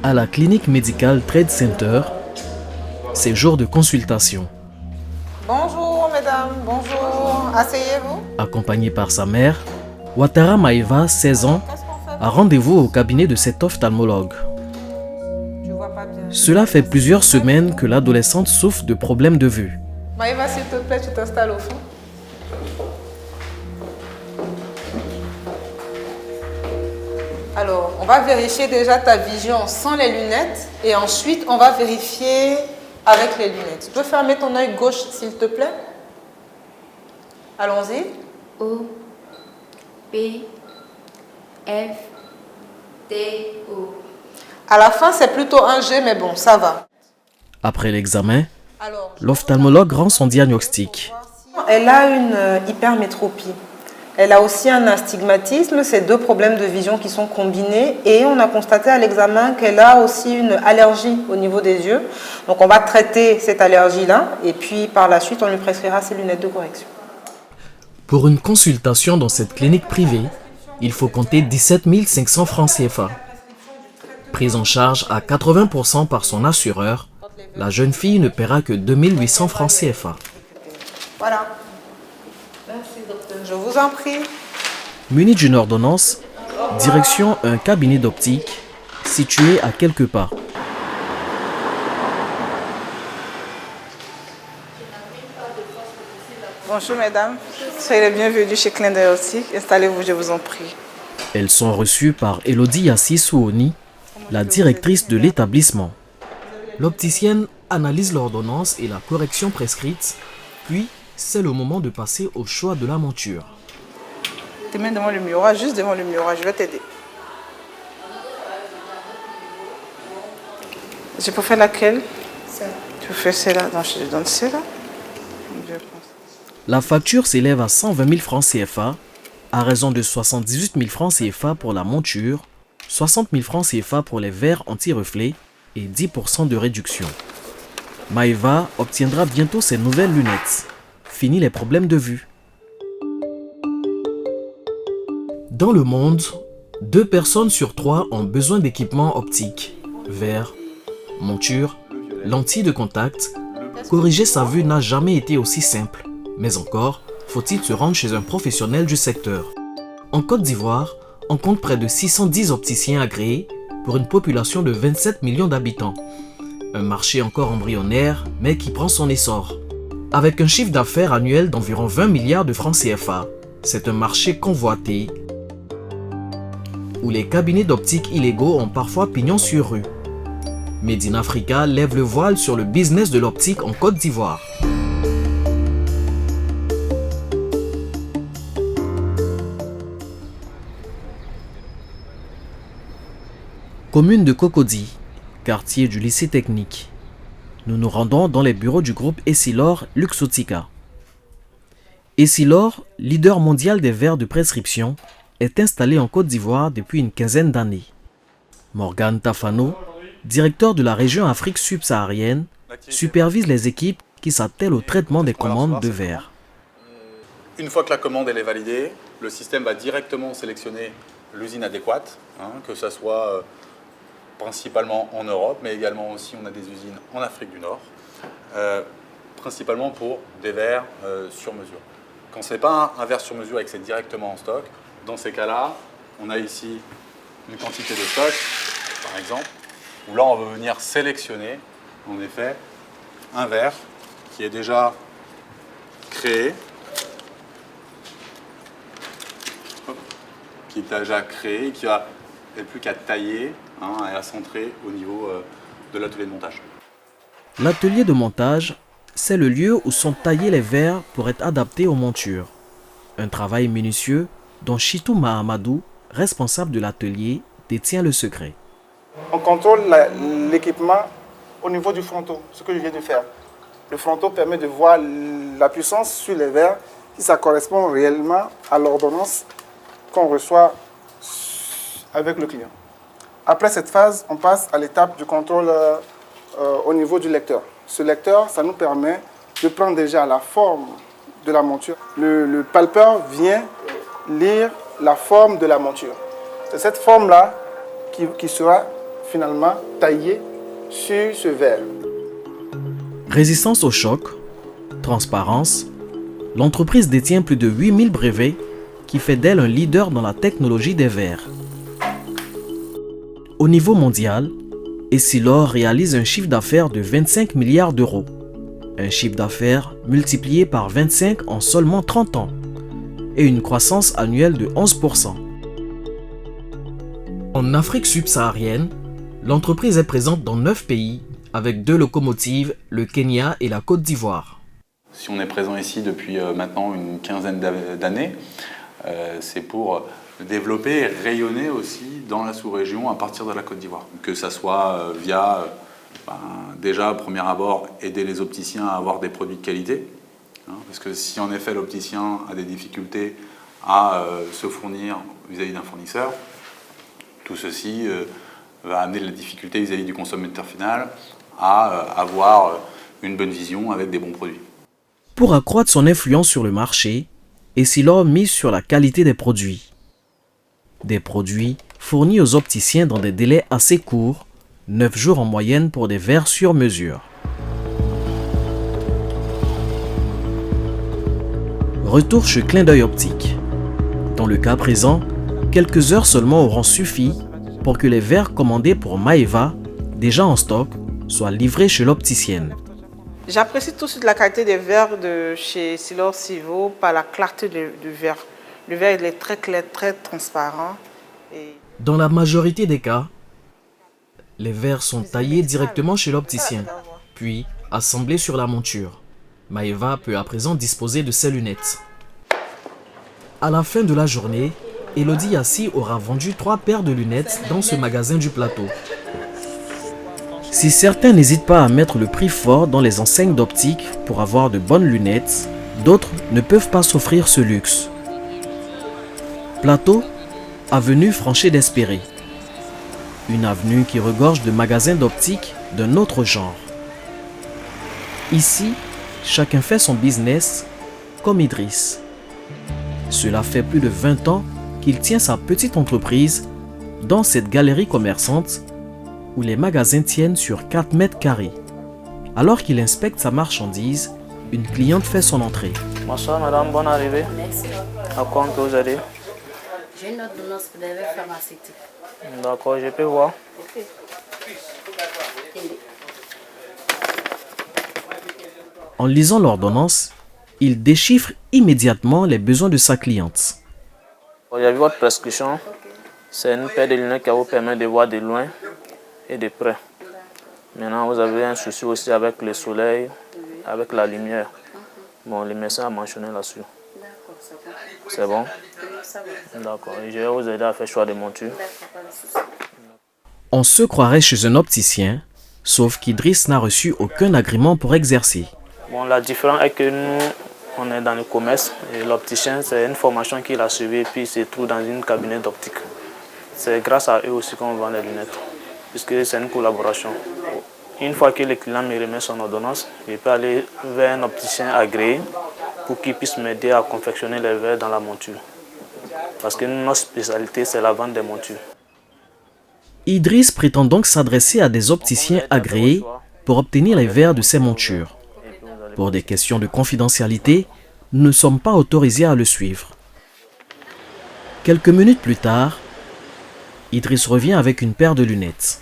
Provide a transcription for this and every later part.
À la clinique médicale Trade Center, c'est jour de consultation. Bonjour mesdames, bonjour. Asseyez-vous. Accompagnée par sa mère, Ouattara Maïva, 16 ans, Qu'est-ce qu'on fait? a rendez-vous au cabinet de cet ophtalmologue. Je vois pas bien. Cela fait plusieurs semaines que l'adolescente souffre de problèmes de vue. Maïva, s'il te plaît, tu t'installes au fond. Alors, on va vérifier déjà ta vision sans les lunettes et ensuite on va vérifier avec les lunettes. Tu peux fermer ton œil gauche s'il te plaît? Allons-y. O, P, F, T, O. À la fin, c'est plutôt un G, mais bon, ça va. Après l'examen, Alors, l'ophtalmologue rend son diagnostic. elle a une hypermétropie. Elle a aussi un astigmatisme, c'est deux problèmes de vision qui sont combinés et on a constaté à l'examen qu'elle a aussi une allergie au niveau des yeux. Donc on va traiter cette allergie-là et puis par la suite on lui prescrira ses lunettes de correction. Pour une consultation dans cette clinique privée, il faut compter 17 500 francs CFA. Prise en charge à 80% par son assureur, la jeune fille ne paiera que 2 800 francs CFA. Voilà. Merci, docteur. Je vous en prie. Muni d'une ordonnance, direction un cabinet d'optique situé à quelques pas. Bonjour mesdames, soyez les bienvenus chez Clin d'œil Optique. Installez-vous, je vous en prie. Elles sont reçues par Elodie Yassi Souoni, la directrice de l'établissement. L'opticienne analyse l'ordonnance et la correction prescrite, puis c'est le moment de passer au choix de la monture. Tes mains devant le miroir, juste devant le miroir, je vais t'aider. Je peux faire laquelle? Ça. Tu fais celle-là, donc je te donne celle-là. Je pense. La facture s'élève à 120 000 francs CFA, à raison de 78 000 francs CFA pour la monture, 60 000 francs CFA pour les verres anti-reflets et 10% de réduction. Maïva obtiendra bientôt ses nouvelles lunettes. Fini les problèmes de vue. Dans le monde, 2 personnes sur 3 ont besoin d'équipements optiques, verres, montures, lentilles de contact. Corriger sa vue n'a jamais été aussi simple. Mais encore, faut-il se rendre chez un professionnel du secteur. En Côte d'Ivoire, on compte près de 610 opticiens agréés pour une population de 27 millions d'habitants. Un marché encore embryonnaire, mais qui prend son essor. Avec un chiffre d'affaires annuel d'environ 20 milliards de francs CFA, c'est un marché convoité où les cabinets d'optique illégaux ont parfois pignon sur rue. Made in Africa lève le voile sur le business de l'optique en Côte d'Ivoire. Commune de Cocody, quartier du lycée technique. Nous nous rendons dans les bureaux du groupe Essilor Luxottica. Essilor, leader mondial des verres de prescription, est installé en Côte d'Ivoire depuis une quinzaine d'années. Morgan Tafano, directeur de la région Afrique subsaharienne, supervise les équipes qui s'attellent au traitement des commandes de verres. Une fois que la commande elle est validée, le système va directement sélectionner l'usine adéquate, que ce soit principalement en Europe, mais également aussi on a des usines en Afrique du Nord, principalement pour des verres sur mesure. Quand ce n'est pas un verre sur mesure et que c'est directement en stock, dans ces cas-là, on a ici une quantité de stock, par exemple, où là on va venir sélectionner, en effet, un verre qui est déjà créé, qui est déjà créé, qui n'a plus qu'à tailler et à centrer au niveau de l'atelier de montage. L'atelier de montage, c'est le lieu où sont taillés les verres pour être adaptés aux montures. Un travail minutieux dont Chitou Mahamadou, responsable de l'atelier, détient le secret. On contrôle l'équipement au niveau du fronton, ce que je viens de faire. Le fronton permet de voir la puissance sur les verres, si ça correspond réellement à l'ordonnance qu'on reçoit avec le client. Après cette phase, on passe à l'étape du contrôle au niveau du lecteur. Ce lecteur, ça nous permet de prendre déjà la forme de la monture. Le palpeur vient lire la forme de la monture. C'est cette forme-là qui sera finalement taillées sur ce verre. Résistance au choc, transparence, l'entreprise détient plus de 8000 brevets qui fait d'elle un leader dans la technologie des verres. Au niveau mondial, Essilor réalise un chiffre d'affaires de 25 milliards d'euros. Un chiffre d'affaires multiplié par 25 en seulement 30 ans et une croissance annuelle de 11%. En Afrique subsaharienne, l'entreprise est présente dans 9 pays avec 2 locomotives, le Kenya et la Côte d'Ivoire. Si on est présent ici depuis maintenant une quinzaine d'années, c'est pour développer et rayonner aussi dans la sous-région à partir de la Côte d'Ivoire. Que ça soit via, déjà, au premier abord, aider les opticiens à avoir des produits de qualité. Parce que si en effet l'opticien a des difficultés à se fournir vis-à-vis d'un fournisseur, tout ceci va amener de la difficulté vis-à-vis du consommateur final à avoir une bonne vision avec des bons produits. Pour accroître son influence sur le marché, Essilor mise sur la qualité des produits. Des produits fournis aux opticiens dans des délais assez courts, 9 jours en moyenne pour des verres sur mesure. Retour chez Clin d'œil optique. Dans le cas présent, quelques heures seulement auront suffi pour que les verres commandés pour Maeva, déjà en stock, soient livrés chez l'opticienne. J'apprécie tout de suite la qualité des verres de chez Essilor Civo par la clarté du verre. Le verre il est très clair, très transparent. Dans la majorité des cas, les verres sont taillés directement chez l'opticien, puis assemblés sur la monture. Maeva peut à présent disposer de ses lunettes. À la fin de la journée, Elodie Yassi aura vendu 3 paires de lunettes dans ce magasin du plateau. Si certains n'hésitent pas à mettre le prix fort dans les enseignes d'optique pour avoir de bonnes lunettes, d'autres ne peuvent pas s'offrir ce luxe. Plateau, avenue Franchet d'Espéré. Une avenue qui regorge de magasins d'optique d'un autre genre. Ici, chacun fait son business comme Idriss. Cela fait plus de 20 ans qu'il tient sa petite entreprise dans cette galerie commerçante où les magasins tiennent sur 4 mètres carrés. Alors qu'il inspecte sa marchandise, une cliente fait son entrée. Bonsoir madame, bonne arrivée. Merci. À quoi on peut vous aider? J'ai une ordonnance pour des verres pharmaceutiques. D'accord, je peux voir. Ok. En lisant l'ordonnance, il déchiffre immédiatement les besoins de sa cliente. J'ai vu votre prescription. C'est une paire de lunettes qui vous permet de voir de loin et de près. Maintenant, vous avez un souci aussi avec le soleil, avec la lumière. Bon, le médecin a mentionné là-dessus. D'accord, ça va. C'est bon? Ça va. D'accord. Je vais vous aider à faire choix de monture. D'accord, pas de souci. On se croirait chez un opticien, sauf qu'Idriss n'a reçu aucun agrément pour exercer. Bon, la différence est que nous, on est dans le commerce et l'opticien, c'est une formation qu'il a suivie et puis il se trouve dans une cabinet d'optique. C'est grâce à eux aussi qu'on vend les lunettes, puisque c'est une collaboration. Une fois que le client me remet son ordonnance, je peux aller vers un opticien agréé pour qu'il puisse m'aider à confectionner les verres dans la monture. Parce que notre spécialité, c'est la vente des montures. Idriss prétend donc s'adresser à des opticiens agréés pour obtenir les verres de ses montures. Pour des questions de confidentialité, nous ne sommes pas autorisés à le suivre. Quelques minutes plus tard, Idriss revient avec une paire de lunettes.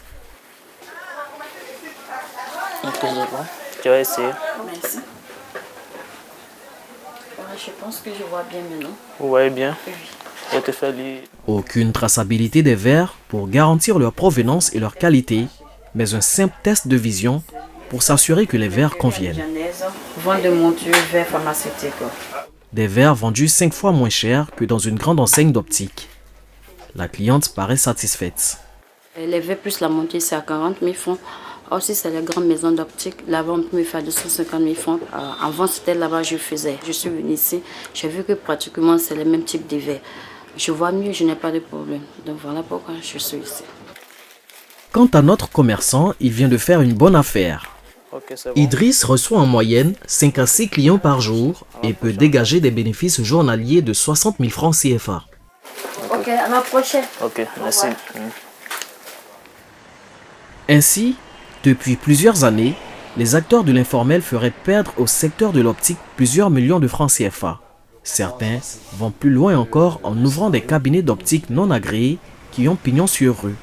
Tu vas essayer. Merci. Je pense que je vois bien maintenant. Vous voyez bien? Oui. Je te fais lire. Aucune traçabilité des verres pour garantir leur provenance et leur qualité, mais un simple test de vision pour s'assurer que les verres conviennent. Vente de montures, verres pharmaceutiques. Des verres vendus 5 fois moins cher que dans une grande enseigne d'optique. La cliente paraît satisfaite. Les verres plus la monture, c'est à 40 000 francs. Aussi, c'est les grandes maisons d'optique. Là-bas, on peut me faire 250 000 francs. Avant, c'était là-bas que je faisais. Je suis venue ici. J'ai vu que pratiquement, c'est le même type de verres. Je vois mieux, je n'ai pas de problème. Donc voilà pourquoi je suis ici. Quant à notre commerçant, il vient de faire une bonne affaire. Okay, c'est bon. Idriss reçoit en moyenne 5 à 6 clients par jour et peut dégager des bénéfices journaliers de 60 000 francs CFA. Ok, à la prochaine. Ok, merci. Ainsi, depuis plusieurs années, les acteurs de l'informel feraient perdre au secteur de l'optique plusieurs millions de francs CFA. Certains vont plus loin encore en ouvrant des cabinets d'optique non agréés qui ont pignon sur rue.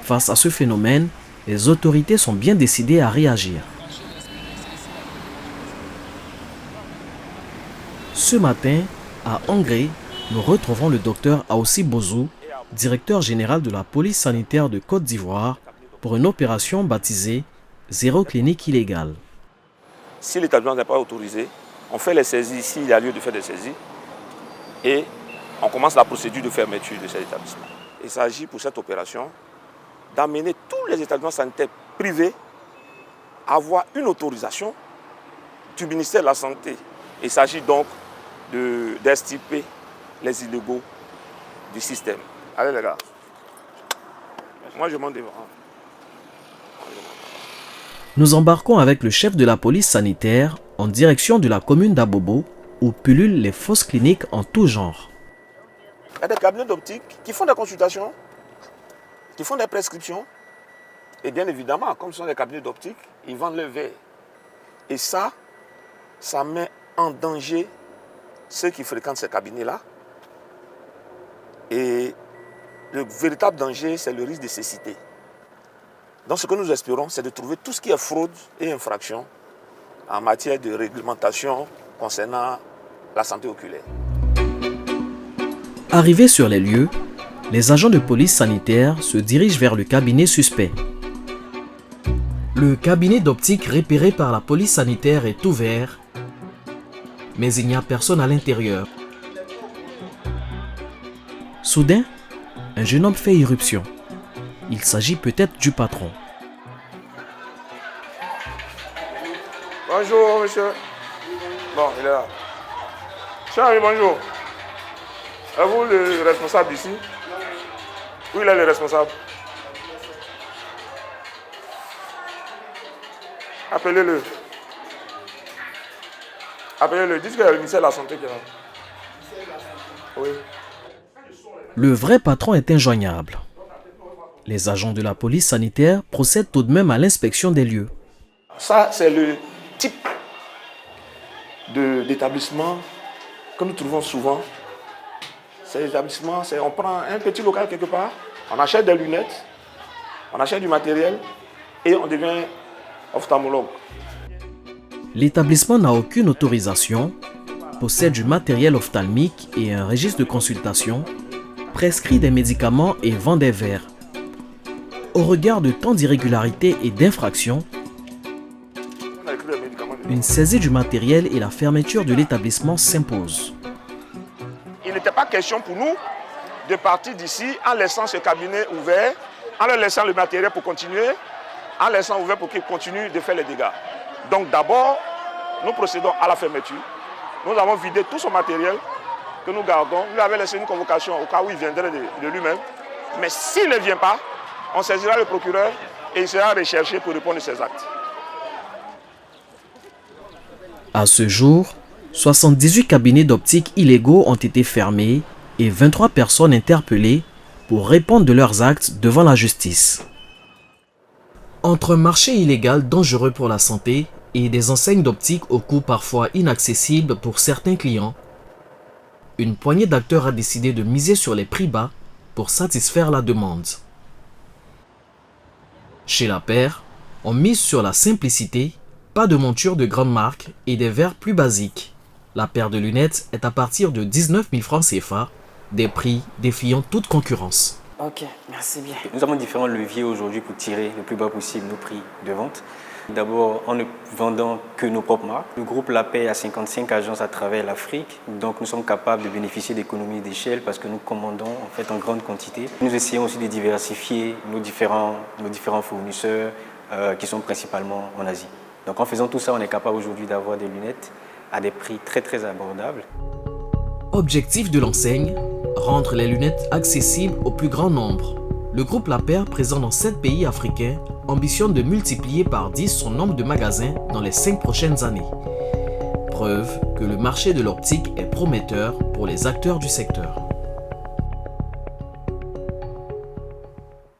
Face à ce phénomène, les autorités sont bien décidées à réagir. Ce matin, à Angré, nous retrouvons le docteur Aossi Bozou, directeur général de la police sanitaire de Côte d'Ivoire, pour une opération baptisée « Zéro clinique illégale ». Si l'établissement n'est pas autorisé, on fait les saisies s'il y a lieu de faire des saisies et on commence la procédure de fermeture de cet établissement. Il s'agit pour cette opération d'amener tous les établissements sanitaires privés à avoir une autorisation du ministère de la Santé. Il s'agit donc d'extirper les illégaux du système. Allez les gars, moi je m'en défends. Nous embarquons avec le chef de la police sanitaire en direction de la commune d'Abobo où pullulent les fausses cliniques en tout genre. Il y a des cabinets d'optique qui font des consultations, qui font des prescriptions. Et bien évidemment, comme ce sont des cabinets d'optique, ils vendent le verre. Et ça met en danger ceux qui fréquentent ces cabinets-là. Et le véritable danger, c'est le risque de cécité. Donc ce que nous espérons, c'est de trouver tout ce qui est fraude et infraction en matière de réglementation concernant la santé oculaire. Arrivés sur les lieux, les agents de police sanitaire se dirigent vers le cabinet suspect. Le cabinet d'optique repéré par la police sanitaire est ouvert, mais il n'y a personne à l'intérieur. Soudain, un jeune homme fait irruption. Il s'agit peut-être du patron. Bonjour, monsieur. Bon, il est là. Monsieur, bonjour. Êtes-vous le responsable d'ici? Où il est le responsable? Appelez-le. Appelez-le. Dites qu'il y a le ministère de la Santé qui est là. Oui. Le vrai patron est injoignable. Les agents de la police sanitaire procèdent tout de même à l'inspection des lieux. Ça, c'est le type d'établissement que nous trouvons souvent. Ces établissements, on prend un petit local quelque part, on achète des lunettes, on achète du matériel et on devient ophtalmologue. L'établissement n'a aucune autorisation, possède du matériel ophtalmique et un registre de consultation, prescrit des médicaments et vend des verres. Au regard de tant d'irrégularités et d'infractions, une saisie du matériel et la fermeture de l'établissement s'imposent. Il n'était pas question pour nous de partir d'ici en laissant ce cabinet ouvert, en leur laissant le matériel pour continuer, en laissant ouvert pour qu'ils continuent de faire les dégâts. Donc d'abord, nous procédons à la fermeture. Nous avons vidé tout son matériel que nous gardons. Nous avons laissé une convocation au cas où il viendrait de lui-même. Mais s'il ne vient pas, on saisira le procureur et il sera recherché pour répondre à ses actes. À ce jour, 78 cabinets d'optique illégaux ont été fermés et 23 personnes interpellées pour répondre de leurs actes devant la justice. Entre un marché illégal dangereux pour la santé et des enseignes d'optique au coût parfois inaccessible pour certains clients, une poignée d'acteurs a décidé de miser sur les prix bas pour satisfaire la demande. Chez La Paire, on mise sur la simplicité, pas de monture de grande marque et des verres plus basiques. La paire de lunettes est à partir de 19 000 francs CFA, des prix défiant toute concurrence. Ok, merci bien. Nous avons différents leviers aujourd'hui pour tirer le plus bas possible nos prix de vente. D'abord, en ne vendant que nos propres marques. Le groupe La Paire a 55 agences à travers l'Afrique, donc nous sommes capables de bénéficier d'économies d'échelle parce que nous commandons en fait en grande quantité. Nous essayons aussi de diversifier nos différents fournisseurs qui sont principalement en Asie. Donc en faisant tout ça, on est capable aujourd'hui d'avoir des lunettes à des prix très très abordables. Objectif de l'enseigne, rendre les lunettes accessibles au plus grand nombre. Le groupe La Paire, présent dans 7 pays africains, ambitionne de multiplier par 10 son nombre de magasins dans les 5 prochaines années. Preuve que le marché de l'optique est prometteur pour les acteurs du secteur.